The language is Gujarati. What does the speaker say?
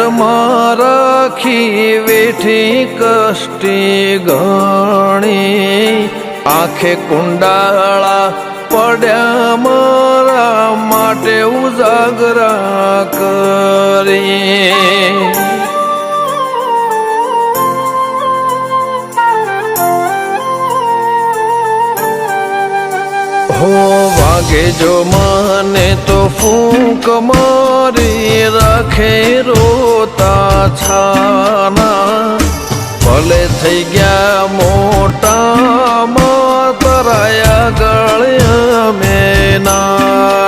ધ્યાનમાં રાખી વેઠી કષ્ટી ગણી આંખે કુંડાળા પડ્યા મારા માટે ઉજાગરા કરી હો વાગે જો મને તો ફૂંક મારી રાખે રોતા છાના ભલે થઈ ગયા મોટા તરાયા ગળ્યા મેના